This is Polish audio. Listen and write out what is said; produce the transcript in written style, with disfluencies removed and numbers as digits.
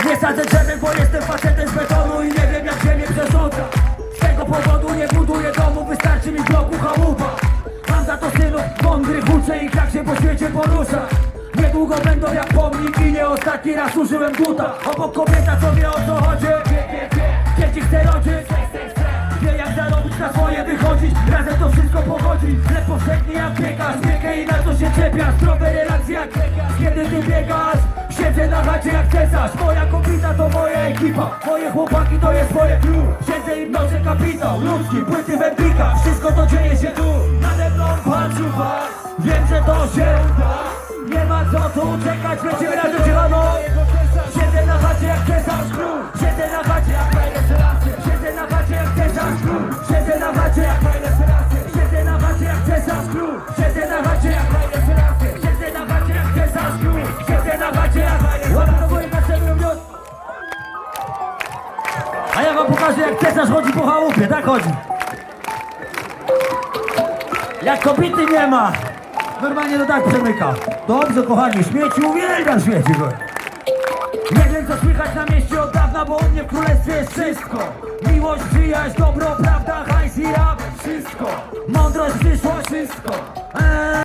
Nie sadzę drzewem, bo jestem facetem z betonu i nie wiem jak ziemię przesądza. Z tego powodu nie buduję domu, wystarczy mi bloku chałupa. Mam za to synów mądrych, uczę ich jak się po świecie porusza. Niedługo będą jak pomnik i nie ostatni raz użyłem buta. Obok kobieta, co wie o co chodzi. Dzieci chce rodzić, wie jak zarobić na swoje wychodzić. Razem to wszystko pochodzi. Chleb powszechny jak piekarz, piekę i na co się czepia. Zdrowe relacje jak kiedy ty biegasz. Siedzę na chacie jak cesarz. Moja kobieta to moja ekipa. Moje chłopaki to jest moje crew. Siedzę i mnożę kapitał ludzki, płyty wędlika. Wszystko to dzieje się tu. Nade mną patrzy was. Wiem, że to się uda. Nie ma co tu czekać, lecimy razem zielono. Siedzę na chacie jak cesarz król. Siedzę na chacie jak fajne serasy. Siedzę na chacie jak cesarz król. Siedzę na chacie jak fajne serasy. Siedzę na chacie jak cesarz król. Siedzę na chacie jak fajne serasy. Siedzę na chacie jak cesarz król. Siedzę na chacie jak fajne serasy. Łapy do góry na czerwonym miód. A ja wam pokażę jak cesarz chodzi po chałupie, tak chodzi. Jak kobiety nie ma. Normalnie to tak przemyka. Dobrze kochani, śmieci uwielbiam śmieci. Nie wiem co słychać na mieście od dawna, bo u mnie w królestwie jest wszystko. Miłość, przyjaźń, dobro, prawda, hajs i rap, wszystko. Mądrość, przyszłość, wszystko.